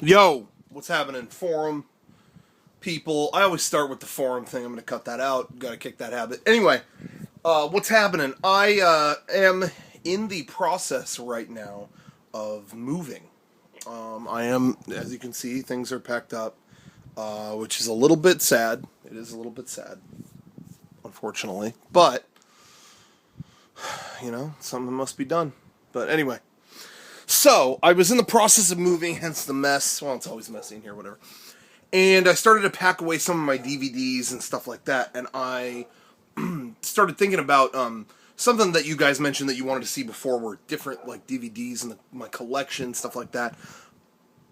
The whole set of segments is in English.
Yo, what's happening, forum people? I always start with the forum thing. I'm going to cut that out. Got to kick that habit. Anyway, what's happening? I am in the process right now of moving. I am, as you can see, things are packed up, which is a little bit sad. It is a little bit sad, unfortunately. But, something must be done. But anyway. So, I was in the process of moving, hence the mess. Well, it's always messy in here, whatever. And I started to pack away some of my DVDs and stuff like that. And I started thinking about something that you guys mentioned that you wanted to see before were different like DVDs and my collection, stuff like that.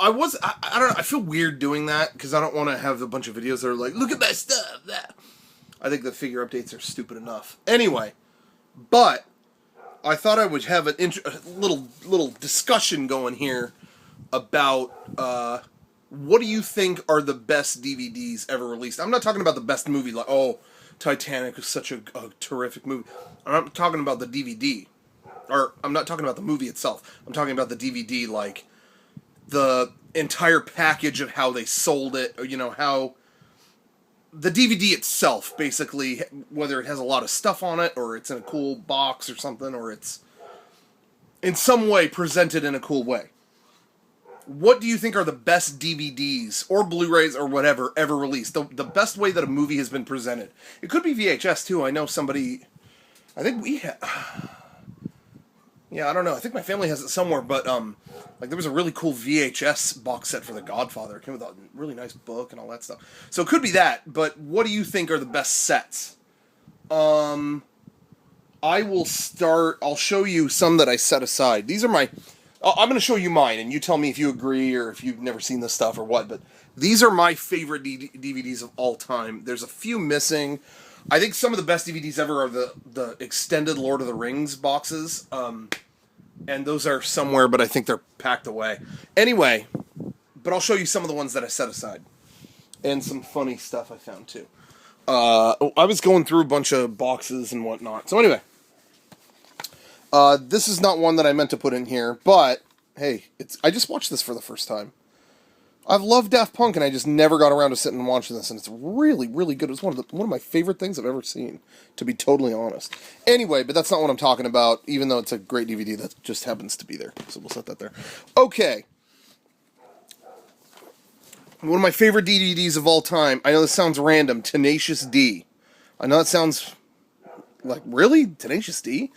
I don't know, I feel weird doing that because I don't want to have a bunch of videos that are like, look at my stuff. That. I think the figure updates are stupid enough. Anyway, but I thought I would have a little discussion going here about what do you think are the best DVDs ever released. I'm not talking about the best movie, like, oh, Titanic is such a terrific movie. I'm not talking about the DVD. Or, I'm not talking about the movie itself. I'm talking about the DVD, like, the entire package of how they sold it, or, how the DVD itself, basically, whether it has a lot of stuff on it, or it's in a cool box or something, or it's in some way presented in a cool way. What do you think are the best DVDs, or Blu-rays, or whatever, ever released? The best way that a movie has been presented. It could be VHS, too. I know somebody... I think we have... Yeah, I don't know. I think my family has it somewhere, but, there was a really cool VHS box set for The Godfather. It came with a really nice book and all that stuff. So it could be that, but what do you think are the best sets? I will start... I'll show you some that I set aside. These are my... I'm going to show you mine, and you tell me if you agree or if you've never seen this stuff or what, but these are my favorite DVDs of all time. There's a few missing. I think some of the best DVDs ever are the extended Lord of the Rings boxes, and those are somewhere, but I think they're packed away. Anyway, but I'll show you some of the ones that I set aside, and some funny stuff I found, too. I was going through a bunch of boxes and whatnot, so anyway. This is not one that I meant to put in here, but, hey, I just watched this for the first time. I've loved Daft Punk, and I just never got around to sitting and watching this, and it's really, really good. It's one of my favorite things I've ever seen, to be totally honest. Anyway, but that's not what I'm talking about, even though it's a great DVD that just happens to be there. So we'll set that there. Okay. One of my favorite DVDs of all time, I know this sounds random, Tenacious D. I know that sounds like, really? Tenacious D?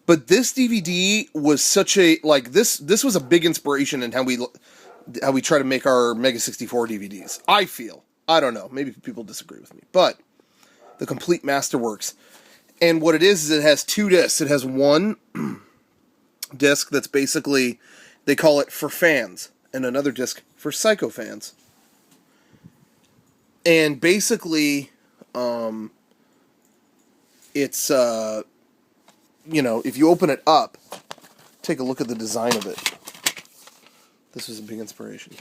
But this DVD was such a, this was a big inspiration in how we try to make our Mega 64 DVDs. I feel. I don't know. Maybe people disagree with me. But the complete masterworks. And what it is it has two discs. It has one disc that's basically, they call it for fans, and another disc for psycho fans. And basically, it's, if you open it up, take a look at the design of it. This was a big inspiration.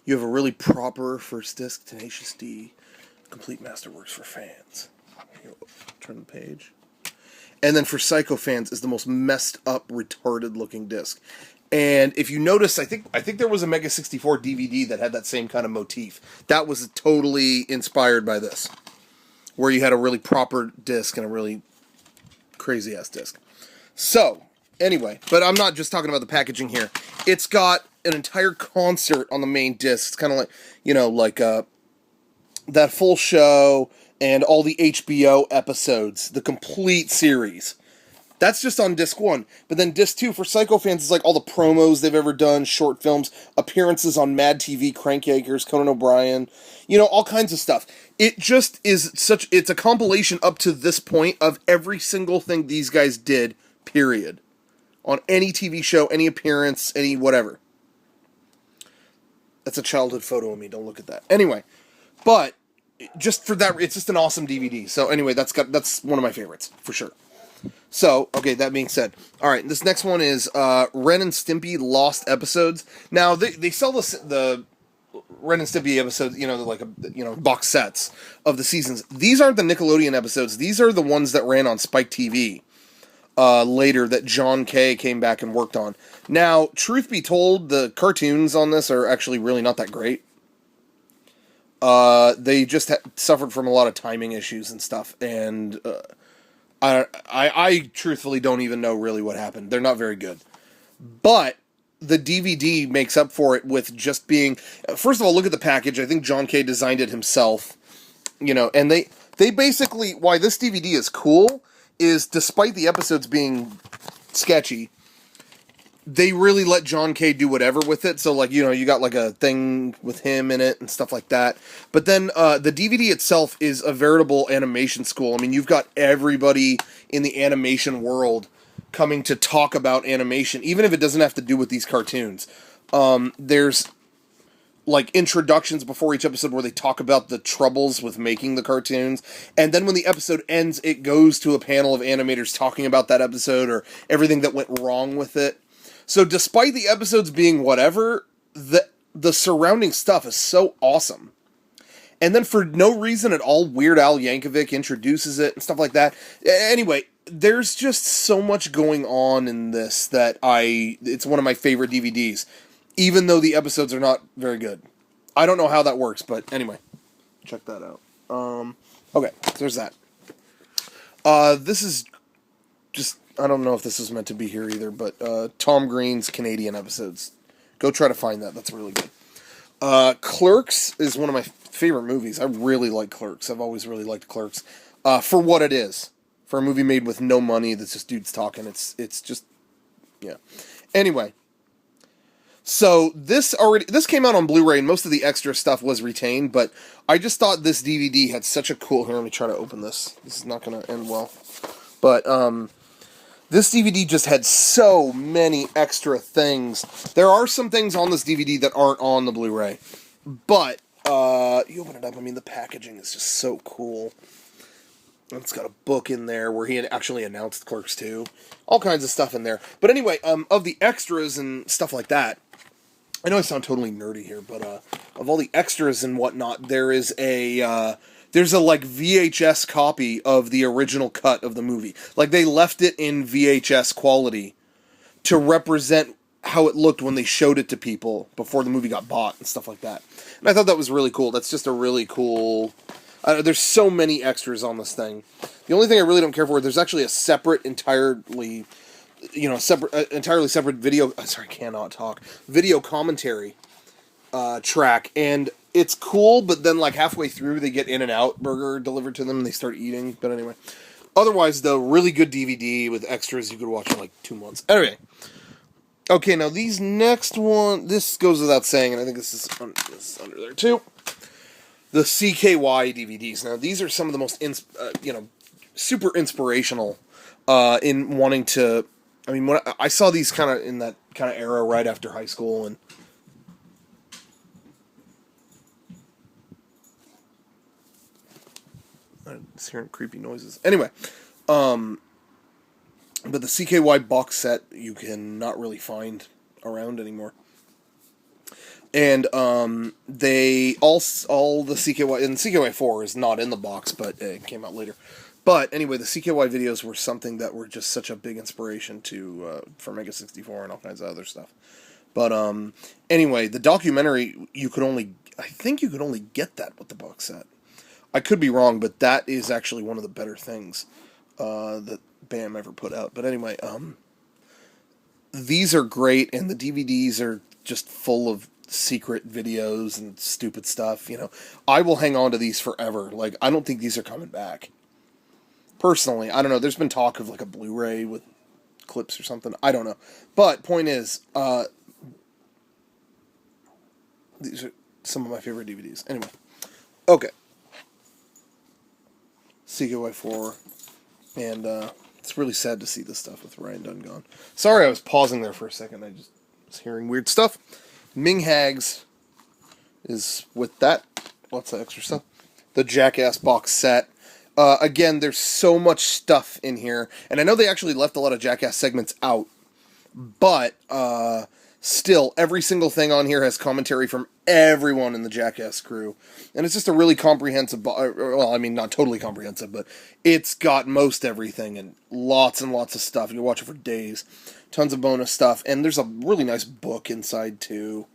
You have a really proper first disc, Tenacious D, complete masterworks for fans. Turn the page. And then for psycho fans is the most messed up, retarded looking disc. And if you notice, I think there was a Mega 64 DVD that had that same kind of motif. That was totally inspired by this, where you had a really proper disc and a really crazy ass disc. So, anyway, but I'm not just talking about the packaging here. It's got an entire concert on the main disc. It's kind of like, that full show and all the HBO episodes, the complete series. That's just on disc 1. But then disc 2 for psycho fans is like all the promos they've ever done, short films, appearances on Mad TV, Crank Yankers, Conan O'Brien, all kinds of stuff. It just is it's a compilation up to this point of every single thing these guys did, period. On any TV show, any appearance, any whatever. That's a childhood photo of me, don't look at that. Anyway, but just for that, it's just an awesome DVD. So anyway, that's one of my favorites, for sure. So, okay, that being said, alright, this next one is Ren and Stimpy Lost episodes. Now, they sell the Ren and Stimpy episodes, box sets of the seasons. These aren't the Nickelodeon episodes. These are the ones that ran on Spike TV. later that John Kay came back and worked on. Now, truth be told, the cartoons on this are actually really not that great. They just suffered from a lot of timing issues and stuff, and I truthfully don't even know really what happened. They're not very good. But the DVD makes up for it with just being... First of all, look at the package. I think John Kay designed it himself. And they basically... Why this DVD is cool is, despite the episodes being sketchy, they really let John Kay do whatever with it. So, you got, a thing with him in it and stuff like that. But then, the DVD itself is a veritable animation school. I mean, you've got everybody in the animation world coming to talk about animation, even if it doesn't have to do with these cartoons. There's, introductions before each episode where they talk about the troubles with making the cartoons. And then when the episode ends, it goes to a panel of animators talking about that episode or everything that went wrong with it. So despite the episodes being whatever, the surrounding stuff is so awesome. And then for no reason at all, Weird Al Yankovic introduces it and stuff like that. Anyway, there's just so much going on in this that it's one of my favorite DVDs, even though the episodes are not very good. I don't know how that works, but anyway, check that out. Okay, so there's that. This is just... I don't know if this was meant to be here either, but Tom Green's Canadian episodes. Go try to find that. That's really good. Clerks is one of my favorite movies. I really like Clerks. I've always really liked Clerks. For what it is. For a movie made with no money that's just dudes talking. It's just... Yeah. Anyway. So, this came out on Blu-ray, and most of the extra stuff was retained, but I just thought this DVD had such a cool... Here, let me try to open this. This is not going to end well. But, this DVD just had so many extra things. There are some things on this DVD that aren't on the Blu-ray. But, you open it up, I mean, the packaging is just so cool. It's got a book in there where he had actually announced Clerks 2. All kinds of stuff in there. But anyway, of the extras and stuff like that, I know I sound totally nerdy here, but of all the extras and whatnot, there's a VHS copy of the original cut of the movie. They left it in VHS quality to represent how it looked when they showed it to people before the movie got bought and stuff like that. And I thought that was really cool. That's just a really cool... there's so many extras on this thing. The only thing I really don't care for, there's actually a separate, entirely separate video... Sorry, I cannot talk. Video commentary track, and it's cool, but then halfway through they get In-N-Out burger delivered to them and they start eating. But anyway, otherwise though, really good DVD with extras you could watch in 2 months. Anyway, okay, now these next one, this goes without saying, and I think this is under there too. The CKY DVDs. Now these are some of the most super inspirational in wanting to... I mean, when I saw these kind of in that kind of era right after high school, and I'm just hearing creepy noises. Anyway, but the CKY box set you can not really find around anymore. And they all the CKY, and CKY 4 is not in the box, but it came out later. But anyway, the CKY videos were something that were just such a big inspiration for Mega 64 and all kinds of other stuff. But anyway, the documentary I think you could only get that with the box set. I could be wrong, but that is actually one of the better things that BAM ever put out. But anyway, these are great, and the DVDs are just full of secret videos and stupid stuff. I will hang on to these forever. I don't think these are coming back. Personally, I don't know. There's been talk of a Blu-ray with clips or something. I don't know. But point is, these are some of my favorite DVDs. Anyway, okay. CKY4, and it's really sad to see this stuff with Ryan Dunn gone. Sorry I was pausing there for a second. I just was hearing weird stuff. Ming Hags is with that. Lots of extra stuff. The Jackass box set. Again, there's so much stuff in here, and I know they actually left a lot of Jackass segments out, but still, every single thing on here has commentary from everyone in the Jackass crew. And it's just a really comprehensive, well, I mean, not totally comprehensive, but it's got most everything and lots of stuff. You can watch it for days. Tons of bonus stuff. And there's a really nice book inside, too.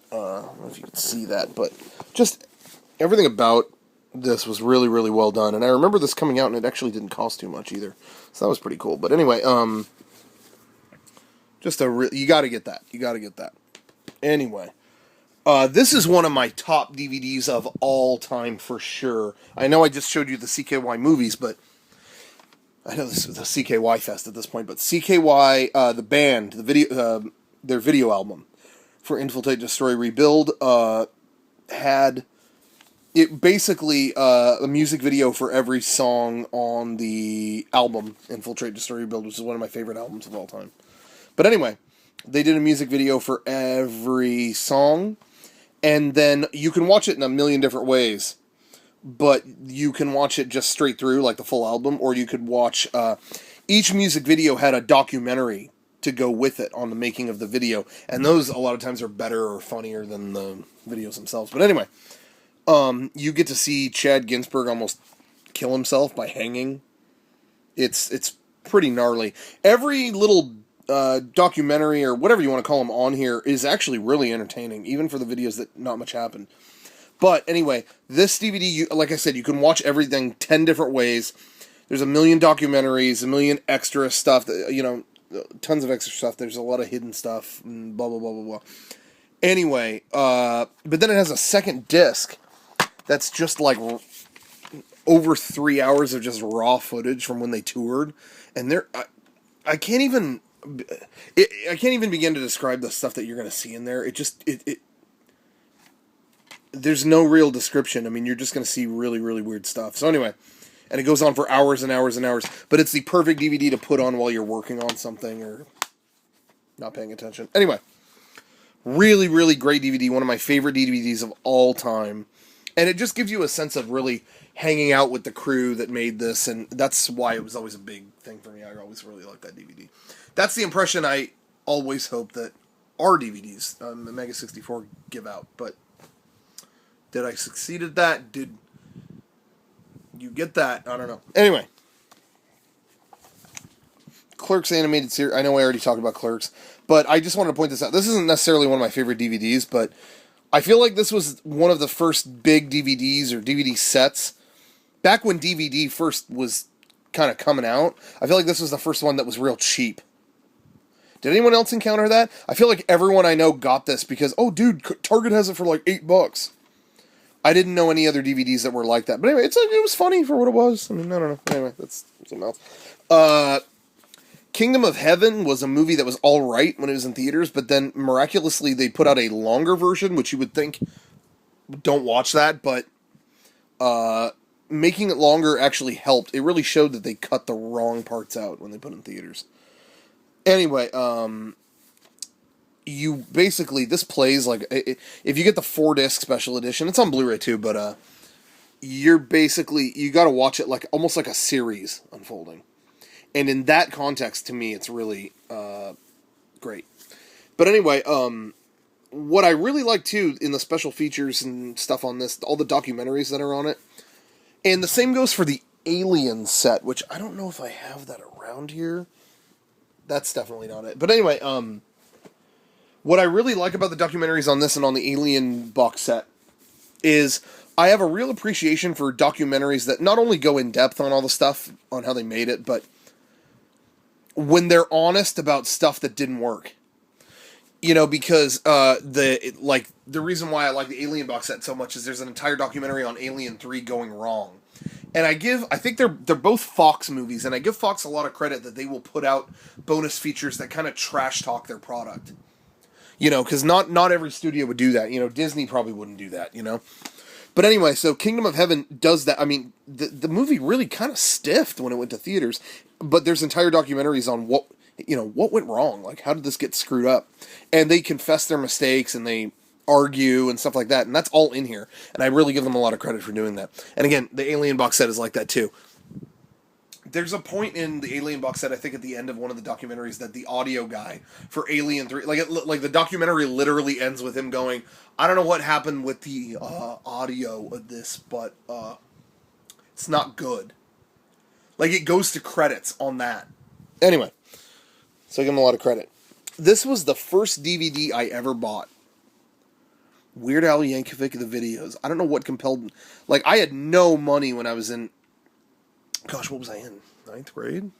I don't know if you can see that, but just everything about this was really, really well done. And I remember this coming out, and it actually didn't cost too much either. So that was pretty cool. But anyway, you gotta get that. You gotta get that. Anyway, this is one of my top DVDs of all time for sure. I know I just showed you the CKY movies, but I know this is the CKY fest at this point. But CKY, the band, their video album for Infiltrate, Destroy, Rebuild, had it basically a music video for every song on the album Infiltrate, Destroy, Rebuild, which is one of my favorite albums of all time. But anyway, they did a music video for every song, and then you can watch it in a million different ways. But you can watch it just straight through, like the full album, or you could watch, each music video had a documentary to go with it on the making of the video, and those a lot of times are better or funnier than the videos themselves. But anyway, you get to see Chad Ginsburg almost kill himself by hanging. It's pretty gnarly. Every little documentary or whatever you want to call them on here is actually really entertaining, even for the videos that not much happened. But anyway, this DVD, like I said, you can watch everything 10 different ways. There's a million documentaries, a million extra stuff, tons of extra stuff. There's a lot of hidden stuff, and blah, blah, blah, blah, blah. Anyway, but then it has a second disc that's just like over 3 hours of just raw footage from when they toured. And I can't even begin to describe the stuff that you're going to see in there. There's no real description. I mean, you're just going to see really, really weird stuff. So anyway, and it goes on for hours and hours and hours. But it's the perfect DVD to put on while you're working on something or not paying attention. Anyway, really, really great DVD. One of my favorite DVDs of all time. And it just gives you a sense of really hanging out with the crew that made this. And that's why it was always a big thing for me. I always really liked that DVD. That's the impression I always hope that our DVDs, the Mega 64, give out. But did I succeed at that? Did you get that? I don't know. Anyway. Clerks animated series. I know I already talked about Clerks. But I just wanted to point this out. This isn't necessarily one of my favorite DVDs, but I feel like this was one of the first big DVDs or DVD sets. Back when DVD first was kind of coming out, I feel like this was the first one that was real cheap. Did anyone else encounter that? I feel like everyone I know got this because, oh dude, Target has it for like $8. I didn't know any other DVDs that were like that. But anyway, it was funny for what it was. I mean, I don't know. Anyway, that's something else. Kingdom of Heaven was a movie that was alright when it was in theaters, but then miraculously they put out a longer version, which you would think, don't watch that, but making it longer actually helped. It really showed that they cut the wrong parts out when they put it in theaters. Anyway, you basically, this plays like, if you get the 4-disc special edition, it's on Blu-ray too, but you gotta watch it like almost like a series unfolding. And in that context, to me, it's really great. But anyway, what I really like, too, in the special features and stuff on this, all the documentaries that are on it, and the same goes for the Alien set, which I don't know if I have that around here. That's definitely not it. But anyway, what I really like about the documentaries on this and on the Alien box set is I have a real appreciation for documentaries that not only go in depth on all the stuff, on how they made it, but when they're honest about stuff that didn't work. Because the reason why I like the Alien box set so much is there's an entire documentary on Alien 3 going wrong. And I think they're both Fox movies, and I give Fox a lot of credit that they will put out bonus features that kind of trash talk their product. Because not every studio would do that. Disney probably wouldn't do that, But anyway, so Kingdom of Heaven does that. I mean, the movie really kind of stiffed when it went to theaters, but there's entire documentaries on what went wrong, like how did this get screwed up, and they confess their mistakes and they argue and stuff like that, and that's all in here, and I really give them a lot of credit for doing that. And again, the Alien box set is like that too. there's a point in the Alien box set, I think at the end of one of the documentaries, that the audio guy for Alien 3, like the documentary literally ends with him going, I don't know what happened with the audio of this, but it's not good. Like, it goes to credits on that. Anyway, so I give him a lot of credit. This was the first DVD I ever bought. Weird Al Yankovic, the videos. I don't know what compelled me. Like, I had no money when I was in... Gosh, what was I in? 9th grade?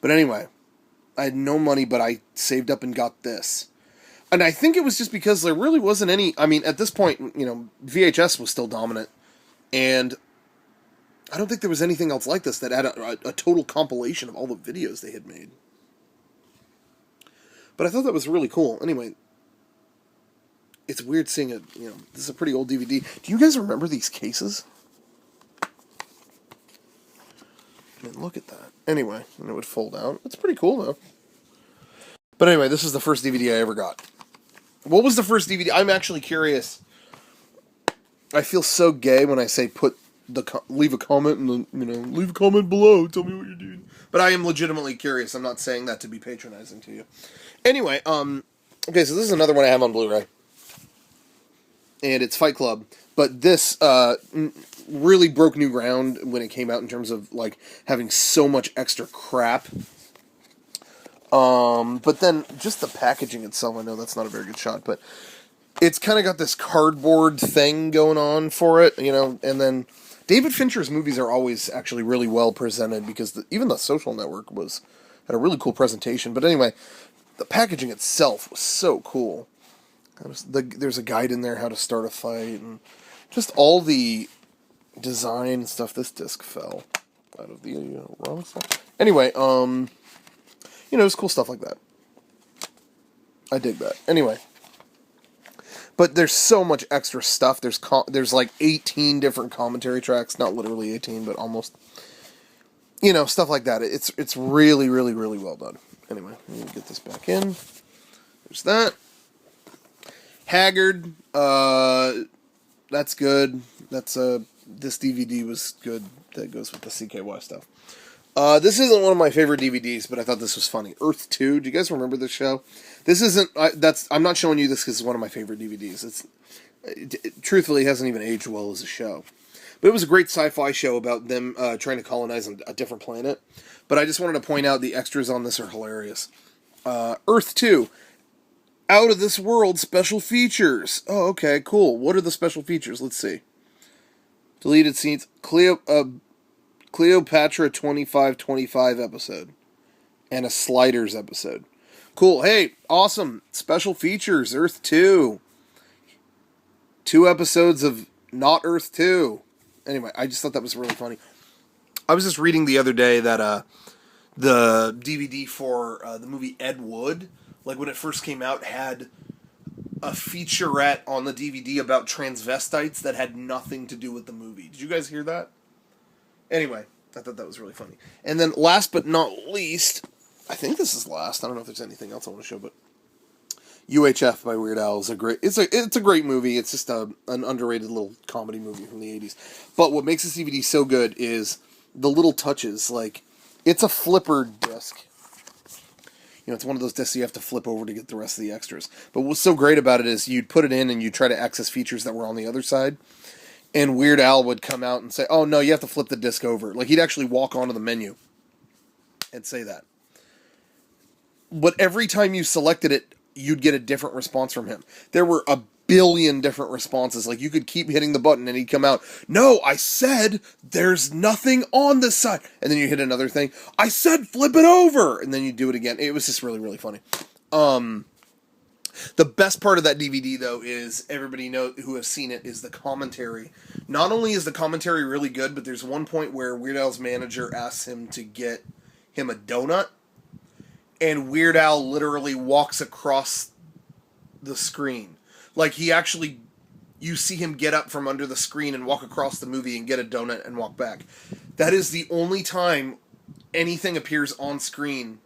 But anyway, I had no money, but I saved up and got this. And I think it was just because there really wasn't any... I mean, at this point, you know, VHS was still dominant. And I don't think there was anything else like this that had a total compilation of all the videos they had made. But I thought that was really cool. Anyway, it's weird seeing it, you know, this is a pretty old DVD. Do you guys remember these cases? I mean, look at that. Anyway, and it would fold out. It's pretty cool, though. But anyway, this is the first DVD I ever got. What was the first DVD? I'm actually curious. I feel so gay when I say leave a comment and leave a comment below. Tell me what you're doing. But I am legitimately curious. I'm not saying that to be patronizing to you. Anyway, okay, so this is another one I have on Blu-ray. And it's Fight Club. But this really broke new ground when it came out in terms of, like, having so much extra crap. But then, just the packaging itself, I know that's not a very good shot, but it's kind of got this cardboard thing going on for it, you know, and then David Fincher's movies are always actually really well presented, because even The Social Network had a really cool presentation. But anyway, the packaging itself was so cool. There's a guide in there how to start a fight, and just all the design and stuff. This disc fell out of the wrong side. Anyway, it's cool stuff like that. I dig that. Anyway, but there's so much extra stuff. There's like 18 different commentary tracks, not literally 18, but almost. Stuff like that. It's really, really, really well done. Anyway, let me get this back in. There's that. Haggard, that's good. This DVD was good. That goes with the CKY stuff. This isn't one of my favorite DVDs, but I thought this was funny. Earth 2. Do you guys remember this show? This isn't. I'm not showing you this because it's one of my favorite DVDs. It truthfully hasn't even aged well as a show. But it was a great sci-fi show about them trying to colonize a different planet. But I just wanted to point out the extras on this are hilarious. Earth 2. Out of this world special features. Oh, okay, cool. What are the special features? Let's see. Deleted scenes. Cleopatra 2525 episode. And a Sliders episode. Cool. Hey, awesome. Special features. Earth 2. 2 episodes of Not Earth 2. Anyway, I just thought that was really funny. I was just reading the other day that the DVD for the movie Ed Wood, like when it first came out, had a featurette on the DVD about transvestites that had nothing to do with the movie. Did you guys hear that? Anyway, I thought that was really funny. And then last but not least, I think this is last. I don't know if there's anything else I want to show, but UHF by Weird Al is it's a great movie. It's just an underrated little comedy movie from the 80s. But what makes this DVD so good is the little touches. Like, it's a flipper disc. It's one of those discs you have to flip over to get the rest of the extras. But what's so great about it is you'd put it in and you'd try to access features that were on the other side. And Weird Al would come out and say, oh, no, you have to flip the disc over. Like, he'd actually walk onto the menu and say that. But every time you selected it, you'd get a different response from him. There were a billion different responses. Like, you could keep hitting the button and he'd come out, no, I said there's nothing on this side. And then you hit another thing. I said flip it over. And then you do it again. It was just really, really funny. The best part of that DVD, though, is everybody who has seen it is the commentary. Not only is the commentary really good, but there's one point where Weird Al's manager asks him to get him a donut. And Weird Al literally walks across the screen. Like, you see him get up from under the screen and walk across the movie and get a donut and walk back. That is the only time anything appears on screen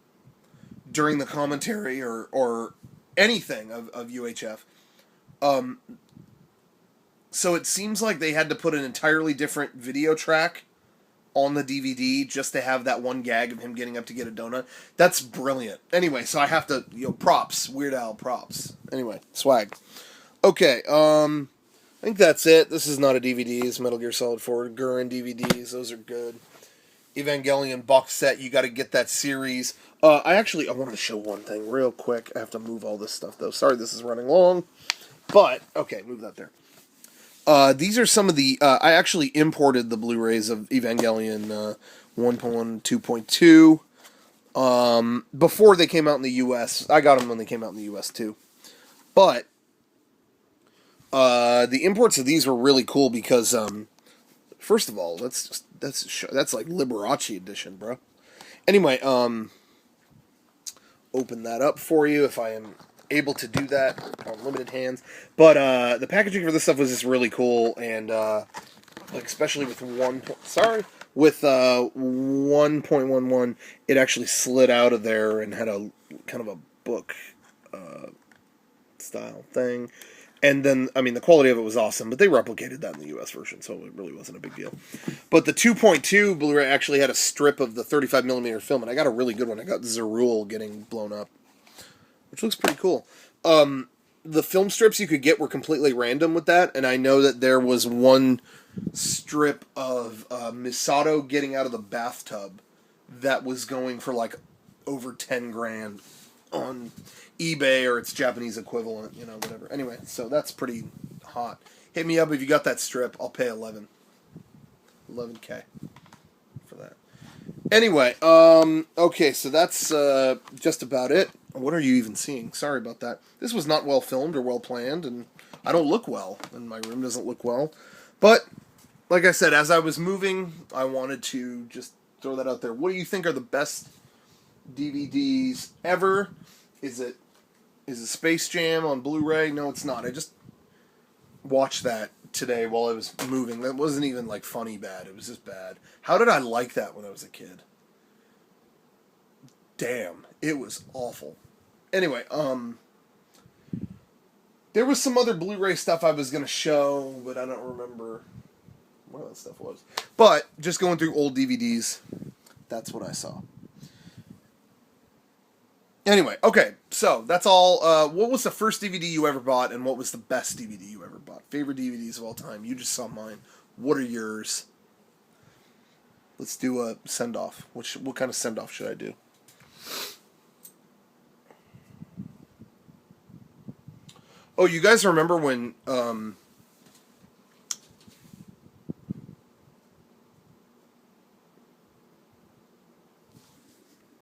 during the commentary or anything of UHF. So it seems like they had to put an entirely different video track on the DVD just to have that one gag of him getting up to get a donut. That's brilliant. Anyway, so I have to, props. Weird Al props. Anyway, swag. Okay, I think that's it. This is not a DVD. It's Metal Gear Solid 4 Gurren DVDs. Those are good. Evangelion box set. You got to get that series. I wanted to show one thing real quick. I have to move all this stuff, though. Sorry, this is running long. But, okay, move that there. These are some of the... I actually imported the Blu-rays of Evangelion 1.1, 2.2 before they came out in the U.S. I got them when they came out in the U.S. too. But the imports of these were really cool because, first of all, that's like Liberace edition, bro. Anyway, open that up for you if I am able to do that on limited hands. But the packaging for this stuff was just really cool, and like especially with 1.11, it actually slid out of there and had a kind of a book style thing. And then, I mean, the quality of it was awesome, but they replicated that in the US version, so it really wasn't a big deal. But the 2.2 Blu-ray actually had a strip of the 35mm film, and I got a really good one. I got Zerul getting blown up, which looks pretty cool. The film strips you could get were completely random with that, and I know that there was one strip of Misato getting out of the bathtub that was going for like over 10 grand on eBay or its Japanese equivalent, whatever. Anyway, so that's pretty hot. Hit me up if you got that strip. I'll pay $11K for that. Anyway, okay, so that's just about it. What are you even seeing? Sorry about that. This was not well filmed or well planned, and I don't look well, and my room doesn't look well. But, like I said, as I was moving, I wanted to just throw that out there. What do you think are the best DVDs ever? Is it Space Jam on Blu-ray? No, it's not. I just watched that today while I was moving. That wasn't even, like, funny bad. It was just bad. How did I like that when I was a kid? Damn. It was awful. Anyway, there was some other Blu-ray stuff I was going to show, but I don't remember what that stuff was. But, just going through old DVDs, that's what I saw. Anyway, okay, so that's all. What was the first DVD you ever bought, and what was the best DVD you ever bought? Favorite DVDs of all time. You just saw mine. What are yours? Let's do a send-off. What kind of send-off should I do? Oh, you guys remember when